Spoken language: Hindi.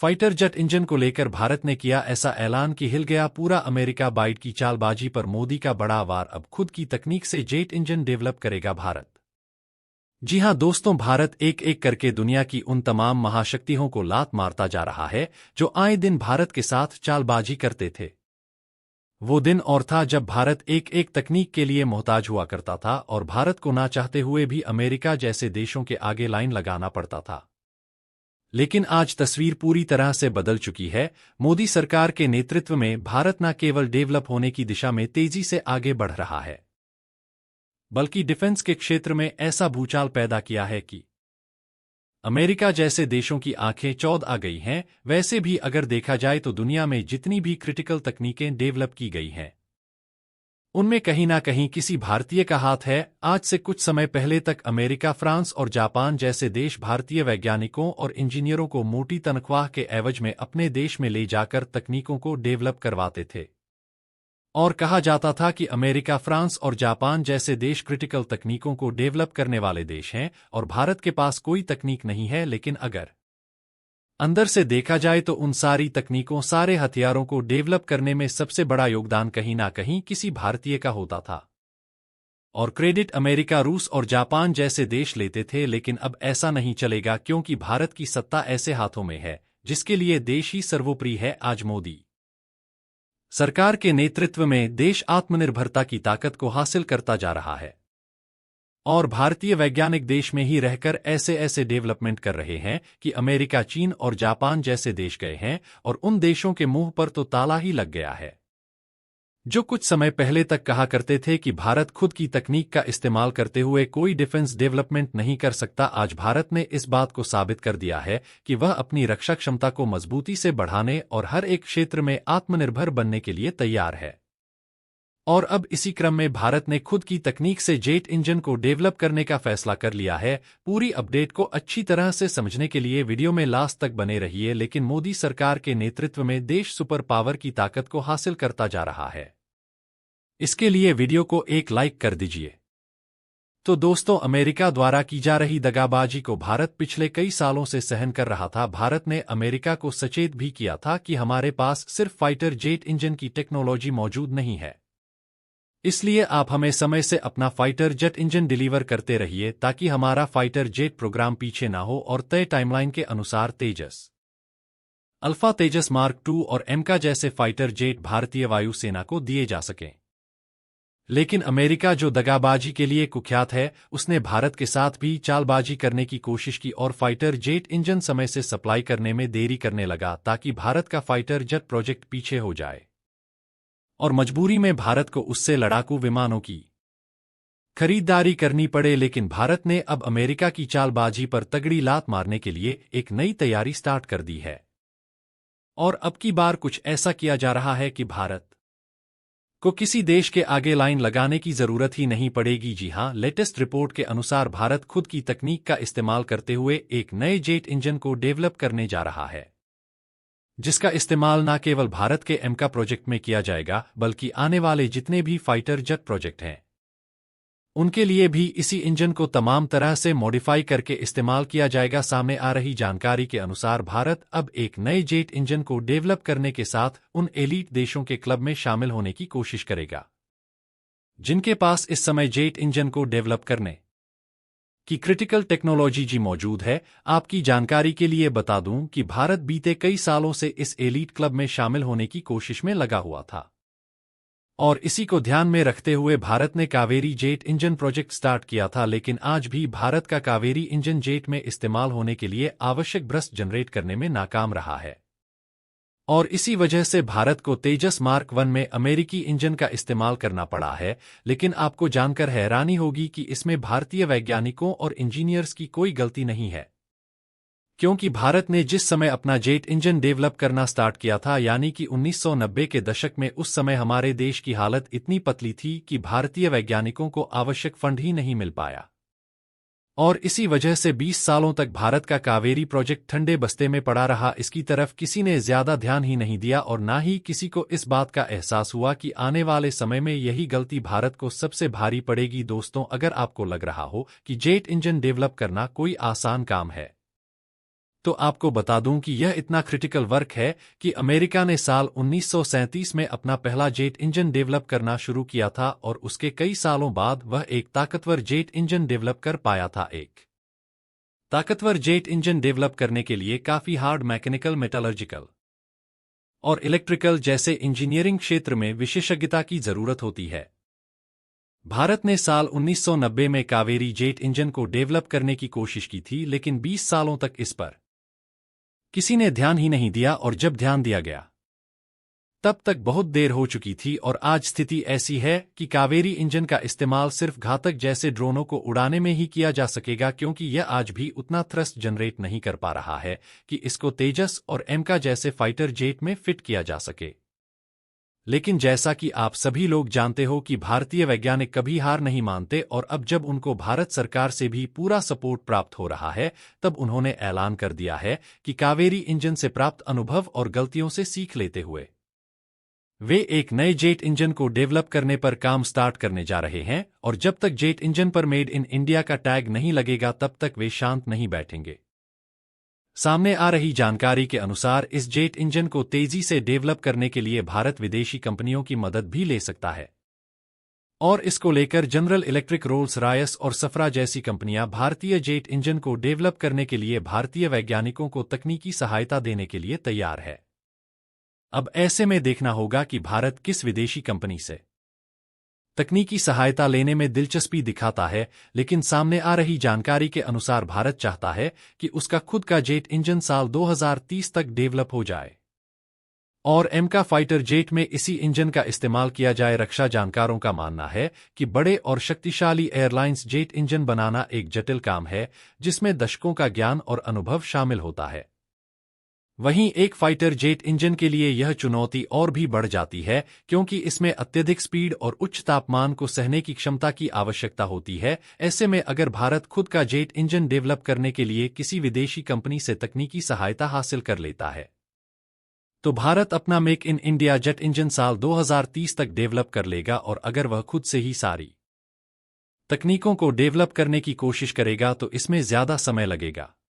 फाइटर जेट इंजन को लेकर भारत ने किया ऐसा ऐलान कि हिल गया पूरा अमेरिका। बाइट की चालबाजी पर मोदी का बड़ा वार। अब खुद की तकनीक से जेट इंजन डेवलप करेगा भारत। जी हां दोस्तों, भारत एक एक करके दुनिया की उन तमाम महाशक्तियों को लात मारता जा रहा है जो आए दिन भारत के साथ चालबाजी करते थे। वो दिन और था जब भारत एक एक तकनीक के लिए मोहताज हुआ करता था और भारत को ना चाहते हुए भी अमेरिका जैसे देशों के आगे लाइन लगाना पड़ता था। लेकिन आज तस्वीर पूरी तरह से बदल चुकी है। मोदी सरकार के नेतृत्व में भारत न केवल डेवलप होने की दिशा में तेजी से आगे बढ़ रहा है, बल्कि डिफेंस के क्षेत्र में ऐसा भूचाल पैदा किया है कि अमेरिका जैसे देशों की आंखें चौध आ गई हैं। वैसे भी अगर देखा जाए तो दुनिया में जितनी भी क्रिटिकल तकनीकें डेवलप की गई हैं, उनमें कहीं ना कहीं किसी भारतीय का हाथ है। आज से कुछ समय पहले तक अमेरिका, फ्रांस और जापान जैसे देश भारतीय वैज्ञानिकों और इंजीनियरों को मोटी तनख्वाह के एवज में अपने देश में ले जाकर तकनीकों को डेवलप करवाते थे और कहा जाता था कि अमेरिका, फ्रांस और जापान जैसे देश क्रिटिकल तकनीकों को डेवलप करने वाले देश हैं और भारत के पास कोई तकनीक नहीं है। लेकिन अगर अंदर से देखा जाए तो उन सारी तकनीकों, सारे हथियारों को डेवलप करने में सबसे बड़ा योगदान कहीं ना कहीं किसी भारतीय का होता था और क्रेडिट अमेरिका, रूस और जापान जैसे देश लेते थे। लेकिन अब ऐसा नहीं चलेगा, क्योंकि भारत की सत्ता ऐसे हाथों में है जिसके लिए देश ही सर्वोपरि है। आज मोदी सरकार के नेतृत्व में देश आत्मनिर्भरता की ताकत को हासिल करता जा रहा है और भारतीय वैज्ञानिक देश में ही रहकर ऐसे ऐसे डेवलपमेंट कर रहे हैं कि अमेरिका, चीन और जापान जैसे देश गए हैं और उन देशों के मुंह पर तो ताला ही लग गया है। जो कुछ समय पहले तक कहा करते थे कि भारत खुद की तकनीक का इस्तेमाल करते हुए कोई डिफेंस डेवलपमेंट नहीं कर सकता, आज भारत ने इस बात को साबित कर दिया है कि वह अपनी रक्षा क्षमता को मजबूती से बढ़ाने और हर एक क्षेत्र में आत्मनिर्भर बनने के लिए तैयार है। और अब इसी क्रम में भारत ने खुद की तकनीक से जेट इंजन को डेवलप करने का फैसला कर लिया है। पूरी अपडेट को अच्छी तरह से समझने के लिए वीडियो में लास्ट तक बने रहिए। लेकिन मोदी सरकार के नेतृत्व में देश सुपर पावर की ताकत को हासिल करता जा रहा है, इसके लिए वीडियो को एक लाइक कर दीजिए। तो दोस्तों, अमेरिका द्वारा की जा रही दगाबाजी को भारत पिछले कई सालों से सहन कर रहा था। भारत ने अमेरिका को सचेत भी किया था कि हमारे पास सिर्फ फाइटर जेट इंजन की टेक्नोलॉजी मौजूद नहीं है, इसलिए आप हमें समय से अपना फाइटर जेट इंजन डिलीवर करते रहिए ताकि हमारा फाइटर जेट प्रोग्राम पीछे ना हो और तय टाइमलाइन के अनुसार तेजस, अल्फा, तेजस मार्क 2 और एमका जैसे फाइटर जेट भारतीय वायुसेना को दिए जा सकें। लेकिन अमेरिका, जो दगाबाजी के लिए कुख्यात है, उसने भारत के साथ भी चालबाजी करने की कोशिश की और फाइटर जेट इंजन समय से सप्लाई करने में देरी करने लगा ताकि भारत का फाइटर जेट प्रोजेक्ट पीछे हो जाए और मजबूरी में भारत को उससे लड़ाकू विमानों की खरीदारी करनी पड़े। लेकिन भारत ने अब अमेरिका की चालबाजी पर तगड़ी लात मारने के लिए एक नई तैयारी स्टार्ट कर दी है और अब की बार कुछ ऐसा किया जा रहा है कि भारत को किसी देश के आगे लाइन लगाने की जरूरत ही नहीं पड़ेगी। जी हां, लेटेस्ट रिपोर्ट के अनुसार भारत खुद की तकनीक का इस्तेमाल करते हुए एक नए जेट इंजन को डेवलप करने जा रहा है, जिसका इस्तेमाल न केवल भारत के एमका प्रोजेक्ट में किया जाएगा, बल्कि आने वाले जितने भी फाइटर जेट प्रोजेक्ट हैं उनके लिए भी इसी इंजन को तमाम तरह से मॉडिफाई करके इस्तेमाल किया जाएगा। सामने आ रही जानकारी के अनुसार भारत अब एक नए जेट इंजन को डेवलप करने के साथ उन एलीट देशों के क्लब में शामिल होने की कोशिश करेगा जिनके पास इस समय जेट इंजन को डेवलप करने की क्रिटिकल टेक्नोलॉजी जी मौजूद है। आपकी जानकारी के लिए बता दूं कि भारत बीते कई सालों से इस एलीट क्लब में शामिल होने की कोशिश में लगा हुआ था और इसी को ध्यान में रखते हुए भारत ने Kaveri jet engine project start किया था। लेकिन आज भी भारत का कावेरी इंजन जेट में इस्तेमाल होने के लिए आवश्यक ब्रस्ट जनरेट करने में नाकाम रहा है और इसी वजह से भारत को तेजस मार्क 1 में अमेरिकी इंजन का इस्तेमाल करना पड़ा है। लेकिन आपको जानकर हैरानी होगी कि इसमें भारतीय वैज्ञानिकों और इंजीनियर्स की कोई गलती नहीं है, क्योंकि भारत ने जिस समय अपना जेट इंजन डेवलप करना स्टार्ट किया था, यानी कि 1990 के दशक में, उस समय हमारे देश की हालत इतनी पतली थी कि भारतीय वैज्ञानिकों को आवश्यक फंड ही नहीं मिल पाया और इसी वजह से 20 सालों तक भारत का कावेरी प्रोजेक्ट ठंडे बस्ते में पड़ा रहा। इसकी तरफ किसी ने ज्यादा ध्यान ही नहीं दिया और ना ही किसी को इस बात का एहसास हुआ कि आने वाले समय में यही गलती भारत को सबसे भारी पड़ेगी। दोस्तों, अगर आपको लग रहा हो कि जेट इंजन डेवलप करना कोई आसान काम है तो आपको बता दूं कि यह इतना क्रिटिकल वर्क है कि अमेरिका ने साल 1937 में अपना पहला जेट इंजन डेवलप करना शुरू किया था और उसके कई सालों बाद वह एक ताकतवर जेट इंजन डेवलप कर पाया था। एक ताकतवर जेट इंजन डेवलप करने के लिए काफी हार्ड मैकेनिकल, मेटलर्जिकल और इलेक्ट्रिकल जैसे इंजीनियरिंग क्षेत्र में विशेषज्ञता की जरूरत होती है। भारत ने साल 1990 में कावेरी जेट इंजन को डेवलप करने की कोशिश की थी, लेकिन 20 सालों तक इस पर किसी ने ध्यान ही नहीं दिया और जब ध्यान दिया गया तब तक बहुत देर हो चुकी थी। और आज स्थिति ऐसी है कि कावेरी इंजन का इस्तेमाल सिर्फ घातक जैसे ड्रोनों को उड़ाने में ही किया जा सकेगा, क्योंकि यह आज भी उतना थ्रस्ट जनरेट नहीं कर पा रहा है कि इसको तेजस और एमका जैसे फाइटर जेट में फिट किया जा सके। लेकिन जैसा कि आप सभी लोग जानते हो कि भारतीय वैज्ञानिक कभी हार नहीं मानते, और अब जब उनको भारत सरकार से भी पूरा सपोर्ट प्राप्त हो रहा है, तब उन्होंने ऐलान कर दिया है कि कावेरी इंजन से प्राप्त अनुभव और गलतियों से सीख लेते हुए वे एक नए जेट इंजन को डेवलप करने पर काम स्टार्ट करने जा रहे हैं। और जब तक जेट इंजन पर मेड इन इंडिया का टैग नहीं लगेगा तब तक वे शांत नहीं बैठेंगे। सामने आ रही जानकारी के अनुसार इस जेट इंजन को तेजी से डेवलप करने के लिए भारत विदेशी कंपनियों की मदद भी ले सकता है, और इसको लेकर जनरल इलेक्ट्रिक, रोल्स रॉयस और सफरा जैसी कंपनियां भारतीय जेट इंजन को डेवलप करने के लिए भारतीय वैज्ञानिकों को तकनीकी सहायता देने के लिए तैयार है। अब ऐसे में देखना होगा कि भारत किस विदेशी कंपनी से तकनीकी सहायता लेने में दिलचस्पी दिखाता है। लेकिन सामने आ रही जानकारी के अनुसार भारत चाहता है कि उसका खुद का जेट इंजन साल 2030 तक डेवलप हो जाए और एमका फाइटर जेट में इसी इंजन का इस्तेमाल किया जाए। रक्षा जानकारों का मानना है कि बड़े और शक्तिशाली एयरलाइंस जेट इंजन बनाना एक जटिल काम है, जिसमें दशकों का ज्ञान और अनुभव शामिल होता है। वहीं एक फाइटर जेट इंजन के लिए यह चुनौती और भी बढ़ जाती है, क्योंकि इसमें अत्यधिक स्पीड और उच्च तापमान को सहने की क्षमता की आवश्यकता होती है। ऐसे में अगर भारत खुद का जेट इंजन डेवलप करने के लिए किसी विदेशी कंपनी से तकनीकी सहायता हासिल कर लेता है, तो भारत अपना make in India jet engine साल 2030 तक डेवलप कर लेगा। और अगर वह खुद से ही सारी तकनीकों को डेवलप करने की कोशिश करेगा तो इसमें ज्यादा समय लगेगा।